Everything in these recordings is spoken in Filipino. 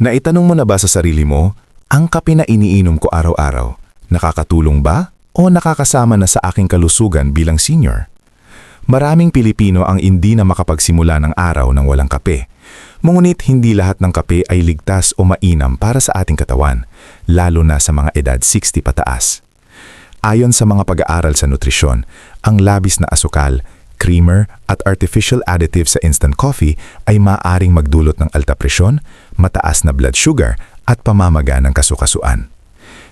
Naitanong mo na ba sa sarili mo, ang kape na iniinom ko araw-araw, nakakatulong ba o nakakasama na sa aking kalusugan bilang senior? Maraming Pilipino ang hindi na makapagsimula ng araw ng walang kape. Ngunit hindi lahat ng kape ay ligtas o mainam para sa ating katawan, lalo na sa mga edad 60 pataas. Ayon sa mga pag-aaral sa nutrisyon, ang labis na asukal, creamer at artificial additives sa instant coffee ay maaaring magdulot ng alta presyon, mataas na blood sugar at pamamaga ng kasukasuan.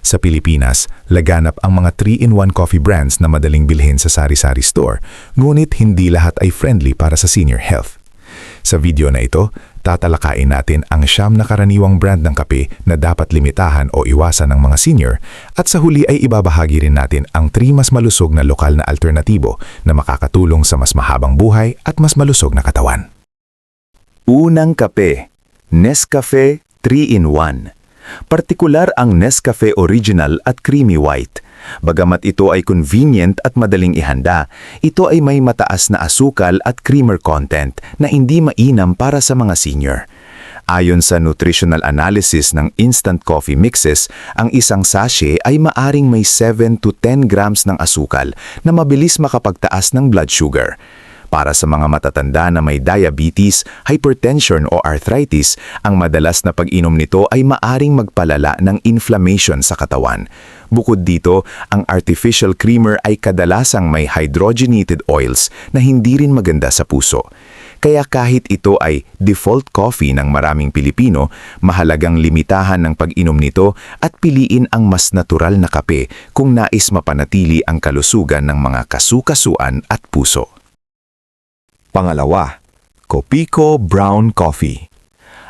Sa Pilipinas, laganap ang mga 3-in-1 coffee brands na madaling bilhin sa sari-sari store, ngunit hindi lahat ay friendly para sa senior health. Sa video na ito, tatalakayin natin ang 9 na karaniwang brand ng kape na dapat limitahan o iwasan ng mga senior at sa huli ay ibabahagi rin natin ang 3 mas malusog na lokal na alternatibo na makakatulong sa mas mahabang buhay at mas malusog na katawan. Unang kape, Nescafe 3-in-1. Partikular ang Nescafe Original at Creamy White. Bagamat ito ay convenient at madaling ihanda, ito ay may mataas na asukal at creamer content na hindi mainam para sa mga senior. Ayon sa nutritional analysis ng instant coffee mixes, ang isang sachet ay maaring may 7 to 10 grams ng asukal na mabilis makapagtaas ng blood sugar. Para sa mga matatanda na may diabetes, hypertension o arthritis, ang madalas na pag-inom nito ay maaring magpalala ng inflammation sa katawan. Bukod dito, ang artificial creamer ay kadalasang may hydrogenated oils na hindi rin maganda sa puso. Kaya kahit ito ay default coffee ng maraming Pilipino, mahalagang limitahan ng pag-inom nito at piliin ang mas natural na kape kung nais mapanatili ang kalusugan ng mga kasukasuan at puso. Pangalawa, Kopiko Brown Coffee.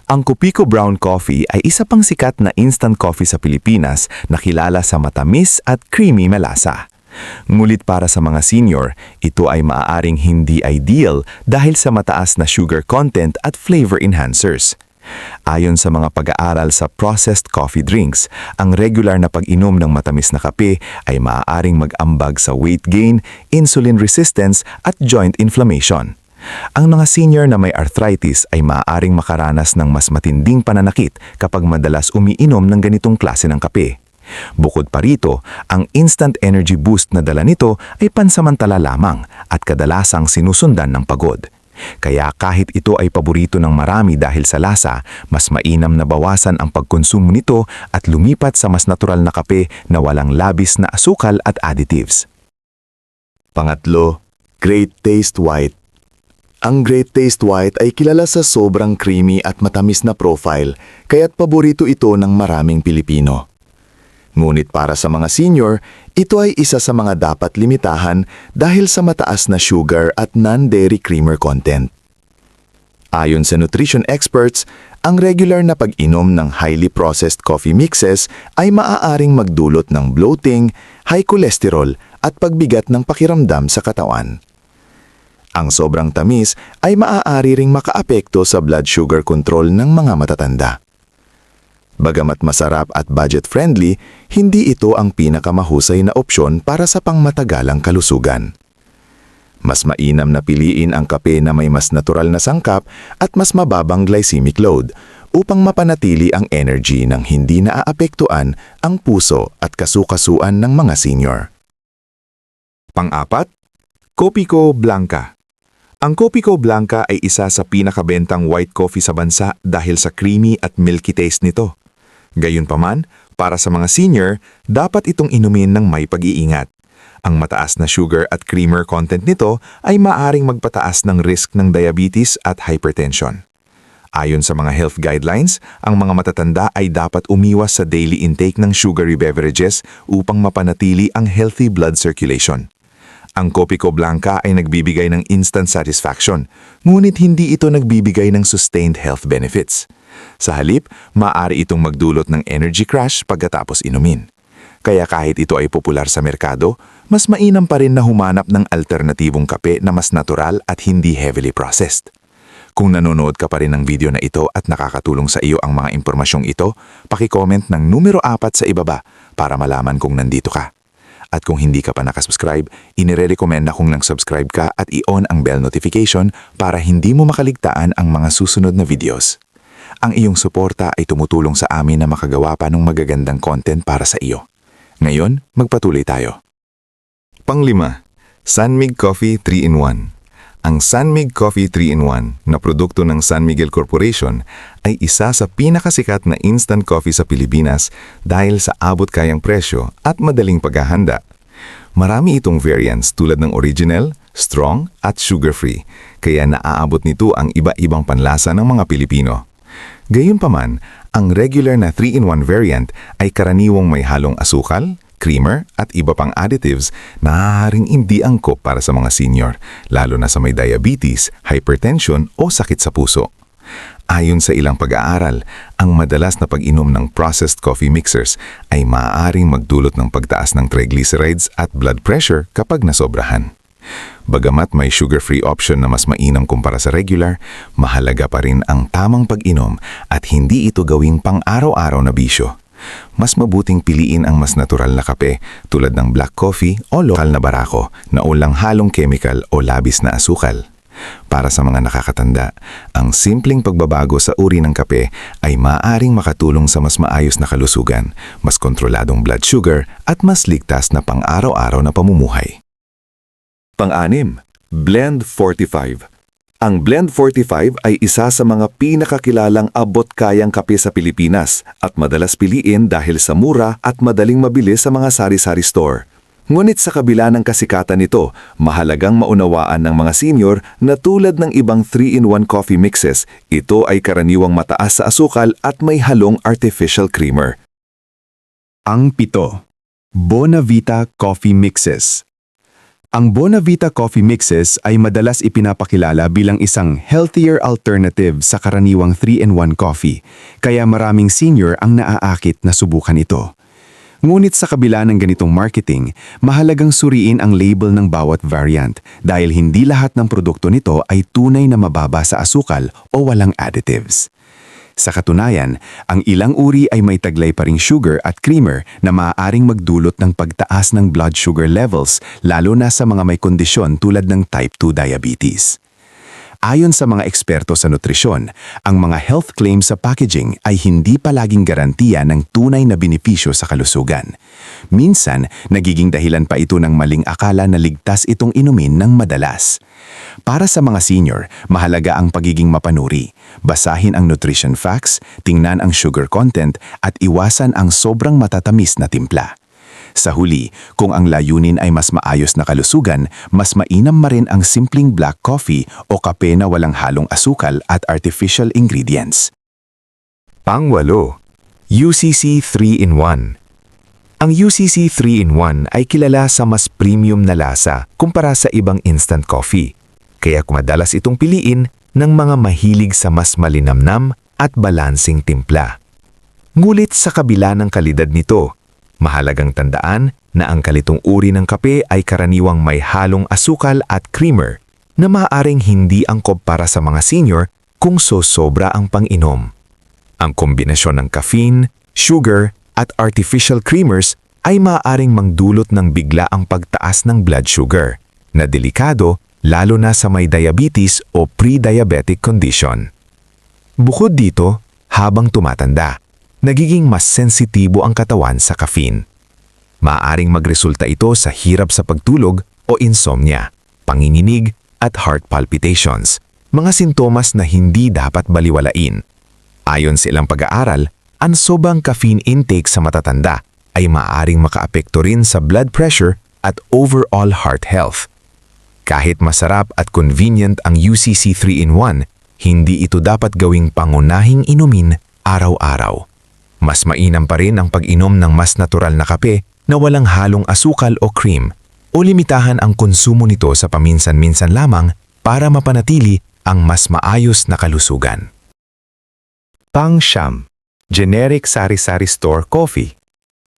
Ang Kopiko Brown Coffee ay isa pang sikat na instant coffee sa Pilipinas na kilala sa matamis at creamy na lasa. Ngunit para sa mga senior, ito ay maaaring hindi ideal dahil sa mataas na sugar content at flavor enhancers. Ayon sa mga pag-aaral sa processed coffee drinks, ang regular na pag-inom ng matamis na kape ay maaaring mag-ambag sa weight gain, insulin resistance at joint inflammation. Ang mga senior na may arthritis ay maaaring makaranas ng mas matinding pananakit kapag madalas umiinom ng ganitong klase ng kape. Bukod pa rito, ang instant energy boost na dala nito ay pansamantala lamang at kadalasang sinusundan ng pagod. Kaya kahit ito ay paborito ng marami dahil sa lasa, mas mainam na bawasan ang pagkonsumo nito at lumipat sa mas natural na kape na walang labis na asukal at additives. Pangatlo, Great Taste White. Ang Great Taste White ay kilala sa sobrang creamy at matamis na profile, kaya't paborito ito ng maraming Pilipino. Ngunit para sa mga senior, ito ay isa sa mga dapat limitahan dahil sa mataas na sugar at non-dairy creamer content. Ayon sa nutrition experts, ang regular na pag-inom ng highly processed coffee mixes ay maaaring magdulot ng bloating, high cholesterol at pagbigat ng pakiramdam sa katawan. Ang sobrang tamis ay maaari ring makaapekto sa blood sugar control ng mga matatanda. Bagamat masarap at budget-friendly, hindi ito ang pinakamahusay na opsyon para sa pangmatagalang kalusugan. Mas mainam na piliin ang kape na may mas natural na sangkap at mas mababang glycemic load upang mapanatili ang energy ng hindi naaapektuhan ang puso at kasukasuan ng mga senior. Pang-apat, Kopiko Blanca. Ang Kopiko Blanca ay isa sa pinakabentang white coffee sa bansa dahil sa creamy at milky taste nito. Gayunpaman, para sa mga senior, dapat itong inumin ng may pag-iingat. Ang mataas na sugar at creamer content nito ay maaring magpataas ng risk ng diabetes at hypertension. Ayon sa mga health guidelines, ang mga matatanda ay dapat umiwas sa daily intake ng sugary beverages upang mapanatili ang healthy blood circulation. Ang Kopiko Blanca ay nagbibigay ng instant satisfaction, ngunit hindi ito nagbibigay ng sustained health benefits. Sa halip, maaari itong magdulot ng energy crash pagkatapos inumin. Kaya kahit ito ay popular sa merkado, mas mainam pa rin na humanap ng alternatibong kape na mas natural at hindi heavily processed. Kung nanonood ka pa rin ng video na ito at nakakatulong sa iyo ang mga impormasyong ito, paki-comment ng numero 4 sa ibaba para malaman kung nandito ka. At kung hindi ka pa nakasubscribe, inirerekomenda kong lang subscribe ka at i-on ang bell notification para hindi mo makaligtaan ang mga susunod na videos. Ang iyong suporta ay tumutulong sa amin na makagawa pa ng magagandang content para sa iyo. Ngayon, magpatuloy tayo. Panglima, San Mig Coffee 3-in-1. Ang San Mig Coffee 3-in-1 na produkto ng San Miguel Corporation ay isa sa pinakasikat na instant coffee sa Pilipinas dahil sa abot-kayang presyo at madaling paghahanda. Marami itong variants tulad ng original, strong at sugar-free, kaya naaabot nito ang iba-ibang panlasa ng mga Pilipino. Gayunpaman, ang regular na 3-in-1 variant ay karaniwang may halong asukal, creamer at iba pang additives na maaaring hindi angkop para sa mga senior, lalo na sa may diabetes, hypertension o sakit sa puso. Ayon sa ilang pag-aaral, ang madalas na pag-inom ng processed coffee mixers ay maaaring magdulot ng pagtaas ng triglycerides at blood pressure kapag nasobrahan. Bagamat may sugar-free option na mas mainam kumpara sa regular, mahalaga pa rin ang tamang pag-inom at hindi ito gawing pang-araw-araw na bisyo. Mas mabuting piliin ang mas natural na kape tulad ng black coffee o lokal na barako na walang halong chemical o labis na asukal. Para sa mga nakakatanda, ang simpleng pagbabago sa uri ng kape ay maaaring makatulong sa mas maayos na kalusugan, mas kontroladong blood sugar at mas ligtas na pang-araw-araw na pamumuhay. Pang-anim, Blend 45. Ang Blend 45 ay isa sa mga pinakakilalang abot-kayang kape sa Pilipinas at madalas piliin dahil sa mura at madaling mabili sa mga sari-sari store. Ngunit sa kabila ng kasikatan nito, mahalagang maunawaan ng mga senior na tulad ng ibang 3-in-1 coffee mixes, ito ay karaniwang mataas sa asukal at may halong artificial creamer. Ang 7. Bonavita Coffee Mixes. Ang Bonavita Coffee Mixes ay madalas ipinapakilala bilang isang healthier alternative sa karaniwang 3-in-1 coffee, kaya maraming senior ang naaakit na subukan ito. Ngunit sa kabila ng ganitong marketing, mahalagang suriin ang label ng bawat variant dahil hindi lahat ng produkto nito ay tunay na mababa sa asukal o walang additives. Sa katunayan, ang ilang uri ay may taglay pa ring sugar at creamer na maaaring magdulot ng pagtaas ng blood sugar levels lalo na sa mga may kondisyon tulad ng type 2 diabetes. Ayon sa mga eksperto sa nutrisyon, ang mga health claims sa packaging ay hindi palaging garantiya ng tunay na benepisyo sa kalusugan. Minsan, nagiging dahilan pa ito ng maling akala na ligtas itong inumin ng madalas. Para sa mga senior, mahalaga ang pagiging mapanuri. Basahin ang nutrition facts, tingnan ang sugar content at iwasan ang sobrang matatamis na timpla. Sa huli, kung ang layunin ay mas maayos na kalusugan, mas mainam ma rin ang simpleng black coffee o kape na walang halong asukal at artificial ingredients. Pang-8, UCC 3-in-1. Ang UCC 3-in-1 ay kilala sa mas premium na lasa kumpara sa ibang instant coffee, kaya madalas itong piliin ng mga mahilig sa mas malinamnam at balansing timpla. Ngulit sa kabila ng kalidad nito, mahalagang tandaan na ang kalitong uri ng kape ay karaniwang may halong asukal at creamer na maaaring hindi angkop para sa mga senior kung sosobra ang pang-inom. Ang kombinasyon ng caffeine, sugar at artificial creamers ay maaaring magdulot ng biglaang pagtaas ng blood sugar na delikado lalo na sa may diabetes o pre-diabetic condition. Bukod dito, habang tumatanda, nagiging mas sensitibo ang katawan sa caffeine. Maaaring magresulta ito sa hirap sa pagtulog o insomnia, panginginig at heart palpitations, mga sintomas na hindi dapat baliwalain. Ayon sa ilang pag-aaral, ang sobrang caffeine intake sa matatanda ay maaaring makaapekto rin sa blood pressure at overall heart health. Kahit masarap at convenient ang UCC 3-in-1, hindi ito dapat gawing pangunahing inumin araw-araw. Mas mainam pa rin ang pag-inom ng mas natural na kape na walang halong asukal o cream o limitahan ang konsumo nito sa paminsan-minsan lamang para mapanatili ang mas maayos na kalusugan. Pang-9, Generic Sari-Sari Store Coffee.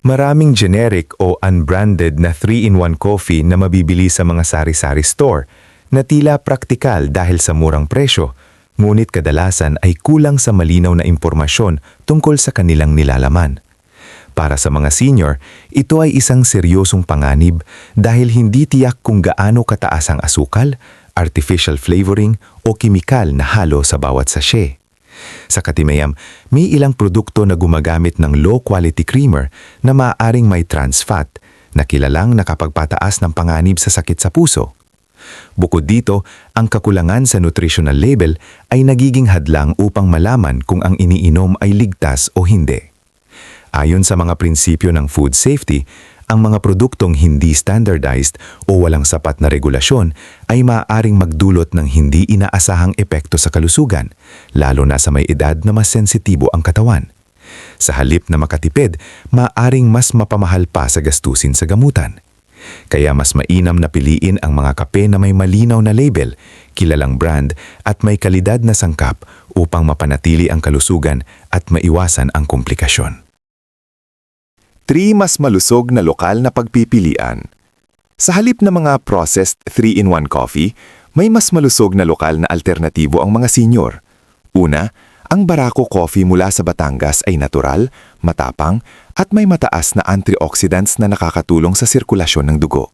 Maraming generic o unbranded na 3-in-1 coffee na mabibili sa mga sari-sari store na tila praktikal dahil sa murang presyo, ngunit kadalasan ay kulang sa malinaw na impormasyon tungkol sa kanilang nilalaman. Para sa mga senior, ito ay isang seryosong panganib dahil hindi tiyak kung gaano kataas ang asukal, artificial flavoring o kimikal na halo sa bawat sachet. Sa katimayam, may ilang produkto na gumagamit ng low-quality creamer na maaaring may trans fat na kilalang nakapagpataas ng panganib sa sakit sa puso. Bukod dito, ang kakulangan sa nutritional label ay nagiging hadlang upang malaman kung ang iniinom ay ligtas o hindi. Ayon sa mga prinsipyo ng food safety, ang mga produktong hindi standardized o walang sapat na regulasyon ay maaaring magdulot ng hindi inaasahang epekto sa kalusugan, lalo na sa may edad na mas sensitibo ang katawan. Sa halip na makatipid, maaaring mas mapamahal pa sa gastusin sa gamutan. Kaya mas mainam na piliin ang mga kape na may malinaw na label, kilalang brand at may kalidad na sangkap upang mapanatili ang kalusugan at maiwasan ang komplikasyon. 3 mas malusog na lokal na pagpipilian. Sa halip na mga processed 3-in-1 coffee, may mas malusog na lokal na alternatibo ang mga senior. Una, ang Barako Coffee mula sa Batangas ay natural, matapang, at may mataas na antioxidants na nakakatulong sa sirkulasyon ng dugo.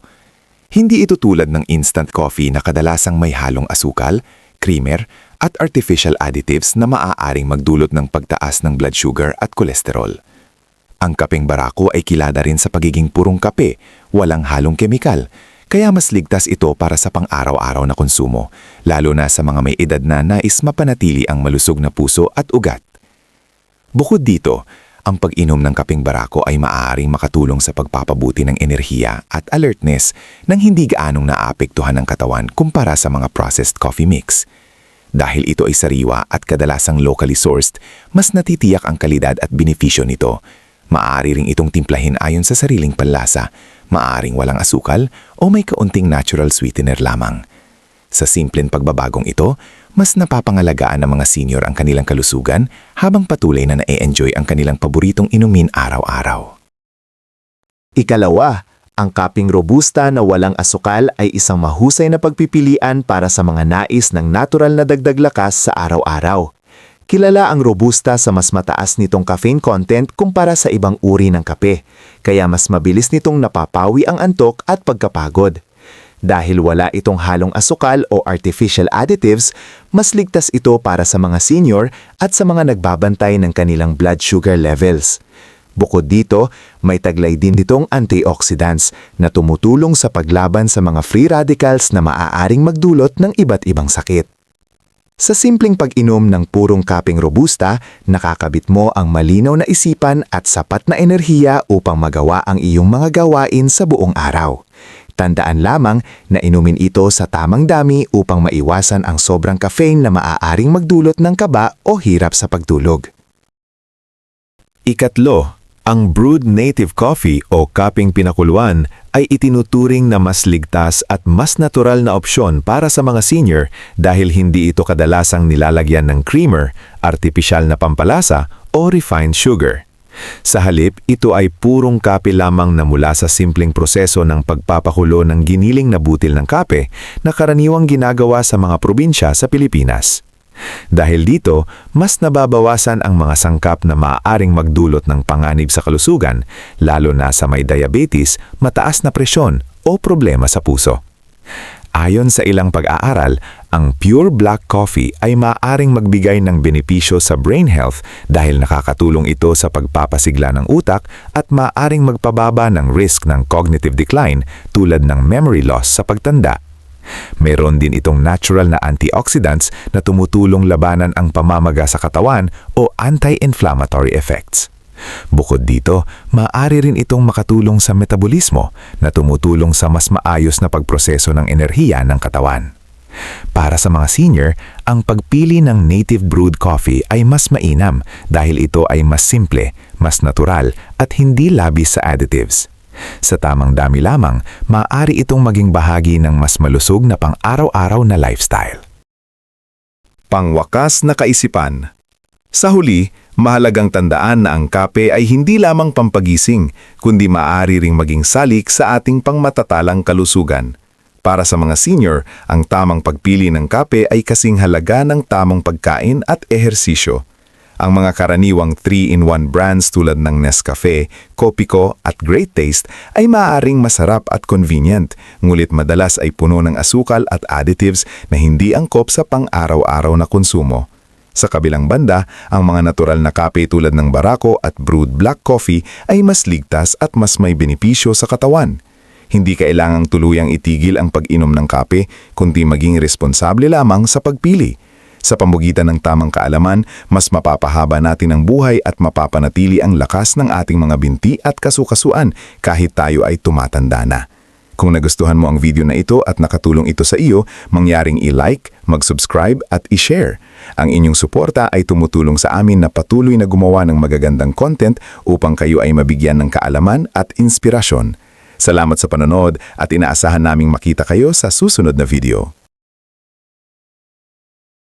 Hindi ito tulad ng instant coffee na kadalasang may halong asukal, creamer, at artificial additives na maaaring magdulot ng pagtaas ng blood sugar at kolesterol. Ang kapeng Barako ay kilala rin sa pagiging purong kape, walang halong kemikal, kaya mas ligtas ito para sa pang-araw-araw na konsumo, lalo na sa mga may edad na nais mapanatili ang malusog na puso at ugat. Bukod dito, ang pag-inom ng kapeng Barako ay maaaring makatulong sa pagpapabuti ng enerhiya at alertness nang hindi gaanong naapektuhan ng katawan kumpara sa mga processed coffee mix. Dahil ito ay sariwa at kadalasang locally sourced, mas natitiyak ang kalidad at benepisyo nito. Maaari ring itong timplahin ayon sa sariling panlasa, maaring walang asukal o may kaunting natural sweetener lamang. Sa simpleng pagbabagong ito, mas napapangalagaan ng mga senior ang kanilang kalusugan habang patuloy na na-enjoy ang kanilang paboritong inumin araw-araw. Ikalawa, ang kapeng robusta na walang asukal ay isang mahusay na pagpipilian para sa mga nais ng natural na dagdag lakas sa araw-araw. Kilala ang robusta sa mas mataas nitong caffeine content kumpara sa ibang uri ng kape, kaya mas mabilis nitong napapawi ang antok at pagkapagod. Dahil wala itong halong asukal o artificial additives, mas ligtas ito para sa mga senior at sa mga nagbabantay ng kanilang blood sugar levels. Bukod dito, may taglay din ditong antioxidants na tumutulong sa paglaban sa mga free radicals na maaaring magdulot ng iba't ibang sakit. Sa simpleng pag-inom ng purong kapeng robusta, nakakabit mo ang malinaw na isipan at sapat na enerhiya upang magawa ang iyong mga gawain sa buong araw. Tandaan lamang na inumin ito sa tamang dami upang maiwasan ang sobrang caffeine na maaaring magdulot ng kaba o hirap sa pagtulog. Ikatlo, ang brewed native coffee o kapeng pinakuluan ay itinuturing na mas ligtas at mas natural na opsyon para sa mga senior dahil hindi ito kadalasang nilalagyan ng creamer, artipisyal na pampalasa o refined sugar. Sa halip, ito ay purong kape lamang na mula sa simpleng proseso ng pagpapakulo ng giniling na butil ng kape na karaniwang ginagawa sa mga probinsya sa Pilipinas. Dahil dito, mas nababawasan ang mga sangkap na maaaring magdulot ng panganib sa kalusugan, lalo na sa may diabetes, mataas na presyon o problema sa puso. Ayon sa ilang pag-aaral, ang pure black coffee ay maaaring magbigay ng benepisyo sa brain health dahil nakakatulong ito sa pagpapasigla ng utak at maaaring magpababa ng risk ng cognitive decline tulad ng memory loss sa pagtanda. Mayroon din itong natural na antioxidants na tumutulong labanan ang pamamaga sa katawan o anti-inflammatory effects. Bukod dito, maaari rin itong makatulong sa metabolismo na tumutulong sa mas maayos na pagproseso ng enerhiya ng katawan. Para sa mga senior, ang pagpili ng native brewed coffee ay mas mainam dahil ito ay mas simple, mas natural at hindi labis sa additives. Sa tamang dami lamang, maaari itong maging bahagi ng mas malusog na pang-araw-araw na lifestyle. Pangwakas na kaisipan. Sa huli, mahalagang tandaan na ang kape ay hindi lamang pampagising, kundi maaari ring maging salik sa ating pangmatatalang kalusugan. Para sa mga senior, ang tamang pagpili ng kape ay kasing halaga ng tamang pagkain at ehersisyo. Ang mga karaniwang 3-in-1 brands tulad ng Nescafe, Kopiko at Great Taste ay maaaring masarap at convenient, ngulit madalas ay puno ng asukal at additives na hindi angkop sa pang-araw-araw na konsumo. Sa kabilang banda, ang mga natural na kape tulad ng Barako at brewed black coffee ay mas ligtas at mas may benepisyo sa katawan. Hindi kailangang tuluyang itigil ang pag-inom ng kape, kundi maging responsable lamang sa pagpili. Sa pamamagitan ng tamang kaalaman, mas mapapahaba natin ang buhay at mapapanatili ang lakas ng ating mga binti at kasukasuan kahit tayo ay tumatanda na. Kung nagustuhan mo ang video na ito at nakatulong ito sa iyo, mangyaring i-like, mag-subscribe at i-share. Ang inyong suporta ay tumutulong sa amin na patuloy na gumawa ng magagandang content upang kayo ay mabigyan ng kaalaman at inspirasyon. Salamat sa panonood at inaasahan naming makita kayo sa susunod na video.